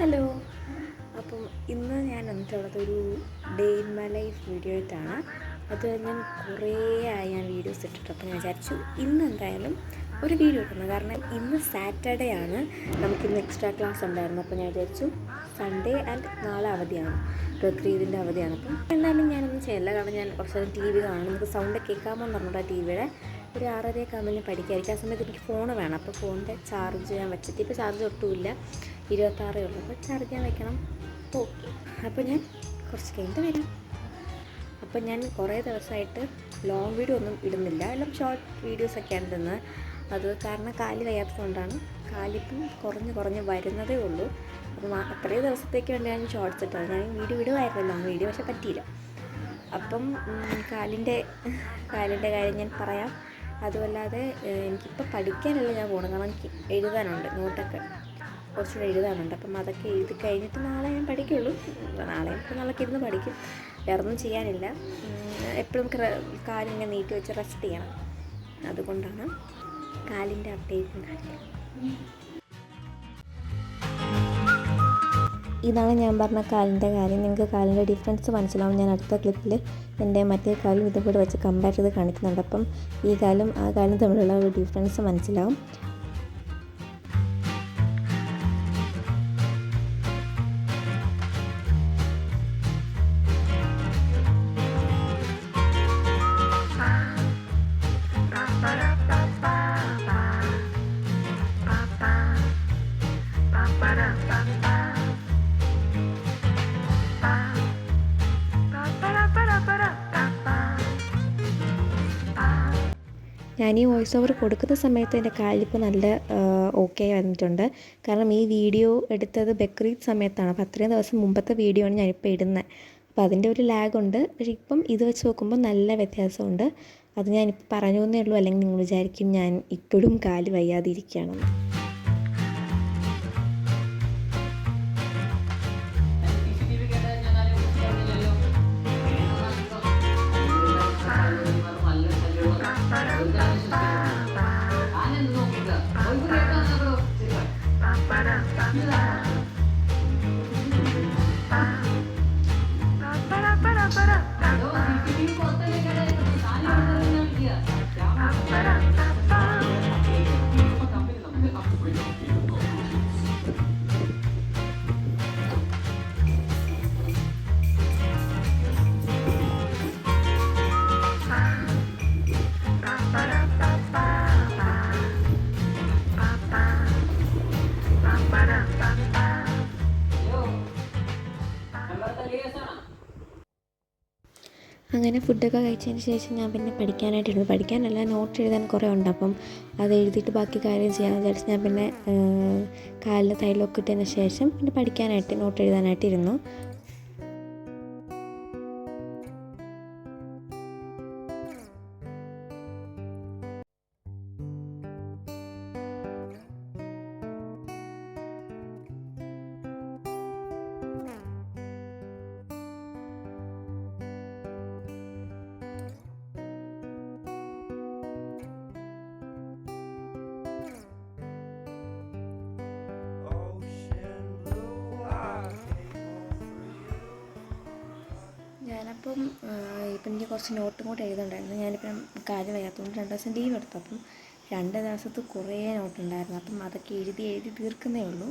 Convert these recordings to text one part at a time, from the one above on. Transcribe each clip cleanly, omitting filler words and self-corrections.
Hello. അപ്പം ഇന്ന് ഞാൻ വന്നിട്ടുള്ളതൊരു day in my life video ആയിട്ടാണ്. അത് ഞാൻ കുറേ ആയി ഞാൻ വീഡിയോസ് ഇട്ടിട്ട്. അപ്പോൾ ഞാൻ വിചാരിച്ചു ഇന്ന് എന്തായാലും ഒരു വീഡിയോ ഇടുന്നത്. കാരണം ഇന്ന് സാറ്റർഡേ ആണ്, നമുക്കിന്ന് എക്സ്ട്രാ ക്ലാസ് ഉണ്ടായിരുന്നു. അപ്പോൾ ഞാൻ വിചാരിച്ചു സൺഡേ ആൻഡ് നാളെ അവധിയാണ്, ബക്രീദിൻ്റെ അവധിയാണ്. അപ്പം എന്തായാലും ഞാനൊന്നും ചെയ്യില്ല. കാരണം ഞാൻ കുറച്ച് നേരം ടി വി കാണും. നമുക്ക് സൗണ്ട് കേൾക്കാമോ എന്ന് പറഞ്ഞിട്ട് ടി വിയുടെ ഒരു 6:30 ആകുമ്പോൾ ഞാൻ പഠിക്കാതിരിക്കും. ആ സമയത്ത് എനിക്ക് ഫോൺ വേണം. അപ്പോൾ ഫോണിൻ്റെ ചാർജ് ഞാൻ വെച്ചിട്ട് ഇപ്പോൾ ചാർജ് ഒട്ടുമില്ല, 26 ഉള്ളൂ. അപ്പോൾ ചാർജ് ചെയ്യാൻ വെക്കണം. ഓക്കെ, അപ്പോൾ ഞാൻ കുറച്ച് കഴിഞ്ഞിട്ട് വരാം. അപ്പോൾ ഞാൻ കുറേ ദിവസമായിട്ട് ലോങ് വീഡിയോ ഒന്നും ഇടുന്നില്ല, എല്ലാം ഷോർട്ട് വീഡിയോസൊക്കെയാണ് ഇടുന്നത്. അത് കാരണം കാല് വയ്യാത്തതുകൊണ്ടാണ്. കാലിപ്പം കുറഞ്ഞ് വരുന്നതേ ഉള്ളൂ. അപ്പം അത്രയും ദിവസത്തേക്ക് വേണ്ടി ഞാൻ ഷോർട്ട്സ് ഇട്ടത്. ഞാൻ വീഡിയോ ഇടുമായിരുന്നു, ലോങ് വീഡിയോ, പക്ഷെ പറ്റിയില്ല. അപ്പം കാലിൻ്റെ കാര്യം ഞാൻ പറയാം. അതുമല്ലാതെ എനിക്കിപ്പോൾ പഠിക്കാനല്ല ഞാൻ പോകണം, കാരണം എനിക്ക് എഴുതാനുണ്ട്, നോട്ടൊക്കെ കുറച്ചുകൂടെ എഴുതാനുണ്ട്. അപ്പം അതൊക്കെ എഴുതി കഴിഞ്ഞിട്ട് നാളെ ഞാൻ പഠിക്കുള്ളൂ. നാളെയും ഇപ്പോൾ നാളെ ഇരുന്ന് പഠിക്കും. വേറൊന്നും ചെയ്യാനില്ല. എപ്പോഴും കാലിങ്ങനെ നീട്ടി വെച്ച് റെസ്റ്റ് ചെയ്യണം. അതുകൊണ്ടാണ് കാലിൻ്റെ അപ്ഡേറ്റ് കാണിക്കുന്നത്. ഇതാണ് ഞാൻ പറഞ്ഞ കാലിൻ്റെ കാര്യം. നിങ്ങൾക്ക് കാലിൻ്റെ ഡിഫറൻസ് മനസ്സിലാവും. ഞാൻ അടുത്ത ക്ലിപ്പിൽ എൻ്റെ മറ്റേ കാലും ഇതും കൂടെ വെച്ച് കമ്പയർ ചെയ്ത് കാണിക്കുന്നുണ്ട്. അപ്പം ഈ കാലും ആ കാലും തമ്മിലുള്ള ഒരു ഡിഫറൻസ് മനസ്സിലാവും. ഞാൻ ഈ വോയിസ് ഓവർ കൊടുക്കുന്ന സമയത്ത് എൻ്റെ കാലിപ്പോൾ നല്ല ഓക്കെ വന്നിട്ടുണ്ട്. കാരണം ഈ വീഡിയോ എടുത്തത് ബക്രീദ് സമയത്താണ്. അപ്പോൾ അത്രയും ദിവസം മുമ്പത്തെ വീഡിയോ ആണ് ഞാനിപ്പോൾ ഇടുന്നത്. അപ്പോൾ അതിൻ്റെ ഒരു ലാഗുണ്ട്. പക്ഷേ ഇപ്പം ഇത് വെച്ച് നോക്കുമ്പോൾ നല്ല വ്യത്യാസമുണ്ട്. അത് ഞാനിപ്പോൾ പറഞ്ഞു എന്നേ ഉള്ളൂ. അല്ലെങ്കിൽ നിങ്ങൾ വിചാരിക്കും ഞാൻ ഇപ്പോഴും കാല് വയ്യാതിരിക്കുകയാണെന്ന്. അങ്ങനെ ഫുഡൊക്കെ കഴിച്ചതിന് ശേഷം ഞാൻ പിന്നെ പഠിക്കാനായിട്ടിരുന്നു. പഠിക്കാനല്ല, നോട്ട് എഴുതാൻ കുറേ ഉണ്ട്. അപ്പം അത് എഴുതിയിട്ട് ബാക്കി കാര്യം ചെയ്യാമെന്ന് വിചാരിച്ച് ഞാൻ പിന്നെ കാലിൽ തൈലമൊക്കെ ഇട്ടതിന് ശേഷം പിന്നെ പഠിക്കാനായിട്ട് നോട്ട് എഴുതാനായിട്ടിരുന്നു. ഞാനപ്പം ഇപ്പം എനിക്ക് കുറച്ച് നോട്ടും കൂടെ എഴുതുന്നുണ്ടായിരുന്നു. ഞാനിപ്പം കാര്യം വയ്യാത്തതുകൊണ്ട് 2 ദിവസം ലീവ് എടുത്തു. അപ്പം 2 ദിവസത്ത് കുറേ നോട്ടുണ്ടായിരുന്നു. അപ്പം അതൊക്കെ എഴുതി തീർക്കുന്നേ ഉള്ളൂ.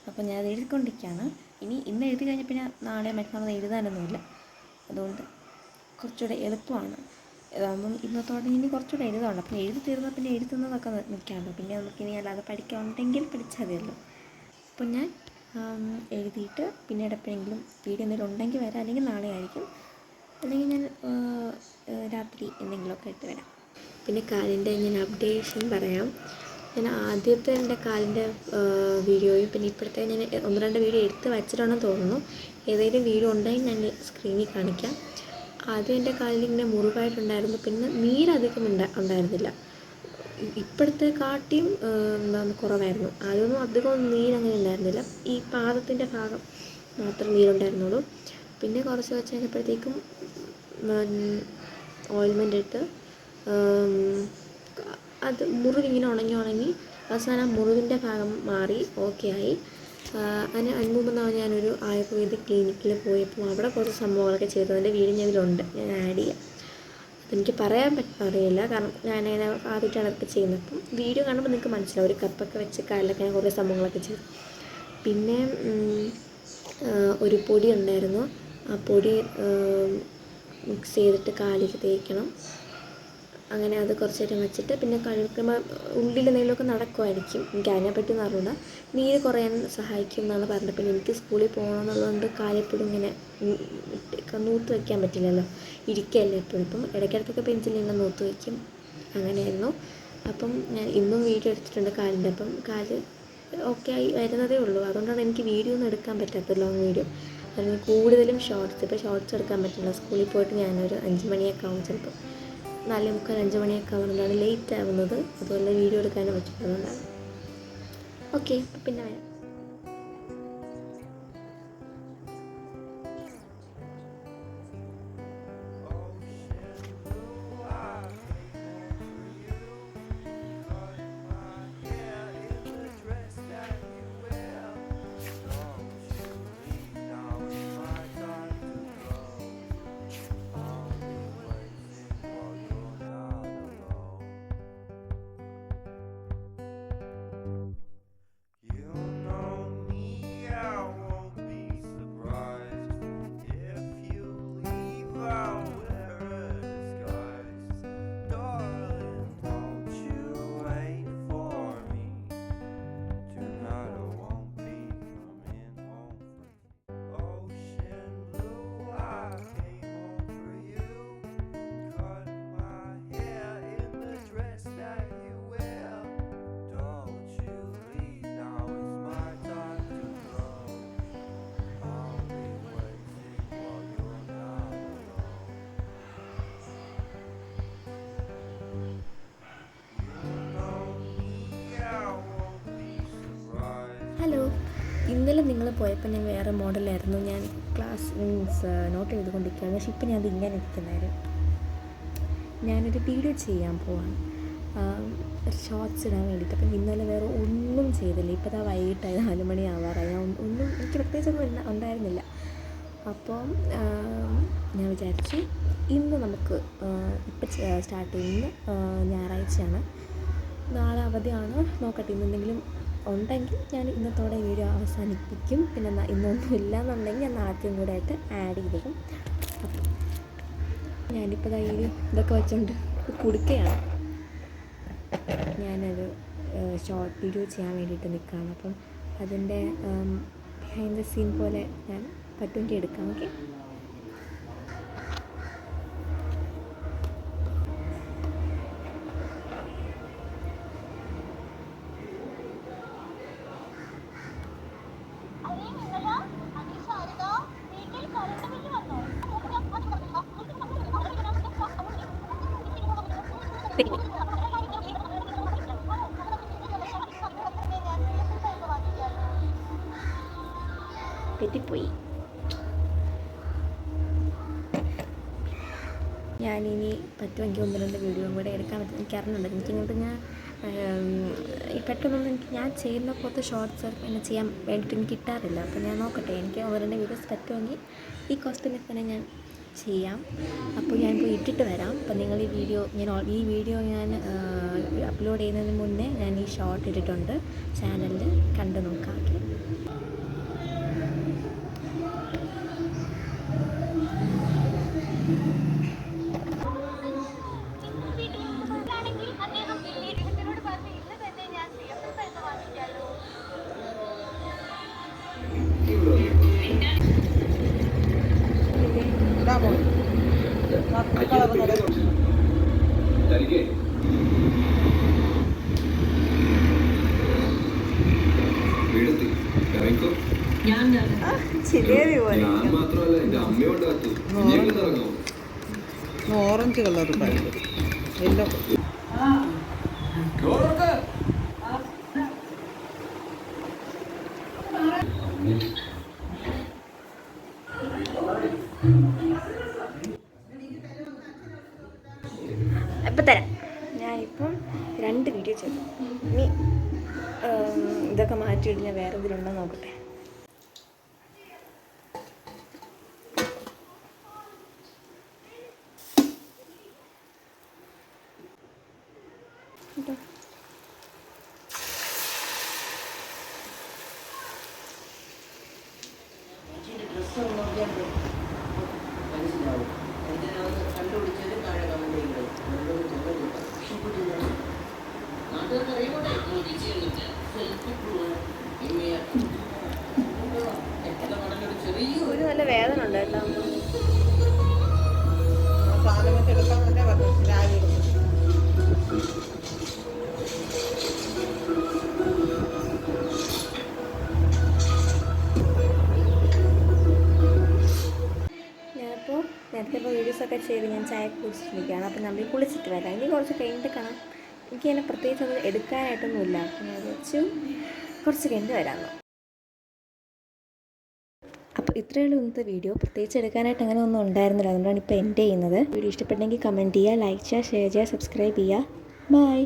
അപ്പം ഞാൻ അത് എഴുതിക്കൊണ്ടിരിക്കുകയാണ്. ഇന്ന് എഴുതി കഴിഞ്ഞാൽ പിന്നെ നാളെ മറ്റന്നാൾ എഴുതാനൊന്നുമില്ല. അതുകൊണ്ട് കുറച്ചുകൂടെ എളുപ്പമാണ്. ഇതാകുമ്പം ഇന്നത്തോടെ ഇനി കുറച്ചുകൂടെ എഴുതാനുണ്ട്. അപ്പം എഴുതി തീർന്നാൽ പിന്നെ എഴുതുന്നതൊക്കെ നിൽക്കാമല്ലോ. പിന്നെ നമുക്കിനി അല്ലാതെ പഠിക്കാനുണ്ടെങ്കിൽ പഠിച്ചാൽ മതിയല്ലോ. അപ്പം ഞാൻ എഴുതിയിട്ട് പിന്നീട് എപ്പോഴെങ്കിലും വീഡിയോ എന്തെങ്കിലും ഉണ്ടെങ്കിൽ വരാം, അല്ലെങ്കിൽ നാളെ ആയിരിക്കും, അല്ലെങ്കിൽ ഞാൻ രാത്രി എന്തെങ്കിലുമൊക്കെ ഇട്ട് വരാം. പിന്നെ കാലിൻ്റെ ഞാൻ അപ്ഡേഷൻ പറയാം. ഞാൻ ആദ്യത്തെ എൻ്റെ കാലിൻ്റെ വീഡിയോയും പിന്നെ ഇപ്പോഴത്തെ ഞാൻ 1-2 വീഡിയോ എടുത്ത് വച്ചിട്ടുണ്ടെന്ന് തോന്നുന്നു. ഏതെങ്കിലും വീഡിയോ ഉണ്ടെങ്കിൽ ഞാൻ സ്ക്രീനിൽ കാണിക്കാം. ആദ്യം എൻ്റെ കാലിൽ ഇങ്ങനെ മുറിവായിട്ടുണ്ടായിരുന്നു. പിന്നെ നീരധികം ഉണ്ടായിരുന്നില്ല. ഇപ്പോഴത്തെ കാട്ടിയും കുറവായിരുന്നു. ആദ്യമൊന്നും അധികം നീരങ്ങനെ ഉണ്ടായിരുന്നില്ല. ഈ പാദത്തിൻ്റെ ഭാഗം മാത്രം നീരുണ്ടായിരുന്നുള്ളൂ. പിന്നെ കുറച്ച് വെച്ച് കഴിഞ്ഞപ്പോഴത്തേക്കും ഓയിൽമെൻ്റ് ഇട്ട് അത് മുറിവിങ്ങനെ ഉണങ്ങി അവസാനം മുറിവിൻ്റെ ഭാഗം മാറി ഓക്കെ ആയി. അതിന് മുമ്പ് ഞാനൊരു ആയുർവേദിക് ക്ലിനിക്കിൽ പോയപ്പോൾ അവിടെ കുറച്ച് സംഭവങ്ങളൊക്കെ ചെയ്തു. അതിൻ്റെ വീഡിയോ ഇതിലുണ്ട്, ഞാൻ ആഡ് ചെയ്യാം. അതെനിക്ക് പറയാൻ അറിയില്ല, കാരണം ഞാനങ്ങനെ ആദ്യമായിട്ടാണ് അതൊക്കെ ചെയ്യുന്നത്. അപ്പം വീഡിയോ കാണുമ്പോൾ നിങ്ങൾക്ക് മനസ്സിലാവും. ഒരു കപ്പൊക്കെ വെച്ച് കാലിലൊക്കെ ഞാൻ കുറേ സംഭവങ്ങളൊക്കെ ചെയ്തു. പിന്നെ ഒരു പൊടി ഉണ്ടായിരുന്നു, ആ പൊടി മിക്സ് ചെയ്തിട്ട് കാലിൽ തേക്കണം. അങ്ങനെ അത് കുറച്ച് നേരം വെച്ചിട്ട് പിന്നെ കഴുകുമ്പോൾ ഉള്ളിൽ എന്തെങ്കിലുമൊക്കെ നടക്കുമായിരിക്കും, എനിക്ക് അതിനെപ്പറ്റിയൊന്നും അറിയില്ല. നീര് കുറയാൻ സഹായിക്കും എന്നാണ് പറഞ്ഞത്. പിന്നെ എനിക്ക് സ്കൂളിൽ പോകണമെന്നുള്ളതുകൊണ്ട് കാലെപ്പോഴും ഇങ്ങനെ നൂത്ത് വയ്ക്കാൻ പറ്റില്ലല്ലോ, ഇരിക്കുകയല്ലേ എപ്പോഴും. ഇപ്പം ഇടയ്ക്കിടയ്ക്കൊക്കെ പെൻസിലിങ്ങനെ നൂത്ത് വയ്ക്കും, അങ്ങനെയായിരുന്നു. അപ്പം ഞാൻ ഇന്നും വീഡിയോ എടുത്തിട്ടുണ്ട് കാലിൻ്റെ. അപ്പം കാല് ഓക്കെ ആയി വരുന്നതേ ഉള്ളൂ. അതുകൊണ്ടാണ് എനിക്ക് വീഡിയോ ഒന്നും എടുക്കാൻ പറ്റാത്തത്, ലോങ് വീഡിയോ. അല്ലെങ്കിൽ കൂടുതലും ഷോർട്സ്. ഇപ്പോൾ ഷോർട്സ് എടുക്കാൻ പറ്റില്ല. സ്കൂളിൽ പോയിട്ട് ഞാനൊരു 5 മണിയൊക്കെ ആവും, ചിലപ്പോൾ 4:45 5 മണിയൊക്കെ ആവുന്നതാണ് ലേറ്റ് ആവുന്നത്. അതുപോലെ വീഡിയോ എടുക്കാനും പറ്റുന്നതുകൊണ്ടാണ്. ഓക്കെ, പിന്നെ വരാം. ഹലോ, ഇന്നലെ നിങ്ങൾ പോയപ്പോൾ ഞാൻ വേറെ മോഡലായിരുന്നു. ഞാൻ ക്ലാസ് നോട്ട് എഴുതിക്കൊണ്ടിരിക്കുകയാണ്. പക്ഷേ ഇപ്പം ഞാൻ അതിങ്ങനെ ഇരിക്കുന്നതായിരുന്നു. ഞാനൊരു വീഡിയോ ചെയ്യാൻ പോവാണ്, ഷോർട്സ് ഇടാൻ വേണ്ടിയിട്ട്. അപ്പം ഇന്നലെ വേറെ ഒന്നും ചെയ്തില്ല. ഇപ്പോൾ അതാ വൈകിട്ടായി, 4 മണി ആവാറായി. ഒന്നും എനിക്ക് പ്രത്യേകിച്ചൊന്നും ഉണ്ടായിരുന്നില്ല. അപ്പോൾ ഞാൻ വിചാരിച്ചു ഇന്ന് നമുക്ക് ഇപ്പം സ്റ്റാർട്ട് ചെയ്യുന്ന ഞായറാഴ്ചയാണ്, നാളെ അവധിയാണ്. നോക്കട്ടെ, ഇന്നെന്തെങ്കിലും ഉണ്ടെങ്കിൽ ഞാൻ ഇന്നത്തോടെ വീഡിയോ അവസാനിപ്പിക്കും. പിന്നെ ഇന്നൊന്നും ഇല്ല എന്നുണ്ടെങ്കിൽ ഞാൻ നാളത്തെയും കൂടെ ആയിട്ട് ആഡ് ചെയ്തിടും. അപ്പം ഞാനിപ്പോൾ ഇതൊക്കെ വെച്ചുകൊണ്ട് കുടുക്കയാണ്. ഞാനൊരു ഷോർട്ട് വീഡിയോ ചെയ്യാൻ വേണ്ടിയിട്ട് നിൽക്കുകയാണ്. അപ്പം അതിൻ്റെ ബിഹൈൻഡ് ദ സീൻ പോലെ ഞാൻ പറ്റുമെങ്കിൽ എടുക്കാം. ഓക്കെ. തെറ്റിപ്പോയി. ഞാനിനി പറ്റുമെങ്കിൽ 1-2 വീഡിയോ കൂടെ എടുക്കാൻ പറ്റും. എനിക്കറിഞ്ഞുണ്ട്, എനിക്കിങ്ങോട്ട് ഞാൻ പെട്ടെന്നൊന്നും ഞാൻ ചെയ്യുന്ന പോലത്തെ ഷോർട്സ് എന്നെ ചെയ്യാൻ വേണ്ടിയിട്ട് എനിക്ക് കിട്ടാറില്ല. അപ്പോൾ ഞാൻ നോക്കട്ടെ, എനിക്ക് 1-2 വീഡിയോസ് പറ്റുമെങ്കിൽ ഈ കോസ്റ്റ്യൂമിൽ തന്നെ ഞാൻ ചെയ്യാം. അപ്പോൾ ഞാൻ പോയി ഇട്ടിട്ട് വരാം. അപ്പോൾ നിങ്ങൾ ഈ വീഡിയോ ഞാൻ അപ്ലോഡ് ചെയ്യുന്നതിന് മുന്നേ ഞാൻ ഈ ഷോർട്ട് ഇട്ടിട്ടുണ്ട് ചാനലിൽ, കണ്ടു നോക്കാം. Orange colour yellow. അപ്പം തരാം. ഞാനിപ്പം 2 വീഡിയോ ചെയ്തു. ഇനി ഇതൊക്കെ മാറ്റിയിട്ട് ഞാൻ വേറെ എന്തെങ്കിലും നോക്കട്ടെ. ഒരു നല്ല വേദന ഉണ്ട് കേട്ടോ. സാധനമൊക്കെ എടുക്കാൻ തന്നെ പറഞ്ഞു രാവിലെ. ഞാനിപ്പോൾ നേരത്തെ വീഡിയോസൊക്കെ ചെയ്ത് ഞാൻ ചായ കുടിച്ചിട്ടിരിക്കുകയാണ്. അപ്പോൾ നമ്മൾ കുളിച്ചിട്ട് വരാം. ഇനി കുറച്ച് കഴിഞ്ഞിട്ട് കാണാം. എനിക്ക് അതിനെ പ്രത്യേകിച്ച് ഒന്നും എടുക്കാനായിട്ടൊന്നുമില്ല. അപ്പോൾ ഞാൻ വെച്ചു കുറച്ച് കഴിഞ്ഞ് വരാമെന്ന്. അപ്പോൾ ഇത്രയേ ഉള്ളൂ ഇന്നത്തെ വീഡിയോ. പ്രത്യേകിച്ച് എടുക്കാനായിട്ട് അങ്ങനെ ഒന്നും ഉണ്ടായിരുന്നില്ല. അതുകൊണ്ടാണ് ഇപ്പോൾ എൻ്റെ ചെയ്യുന്നത്. വീഡിയോ ഇഷ്ടപ്പെട്ടെങ്കിൽ കമൻറ്റ് ചെയ്യുക, ലൈക്ക് ചെയ്യുക, ഷെയർ ചെയ്യുക, സബ്സ്ക്രൈബ് ചെയ്യുക. ബൈ.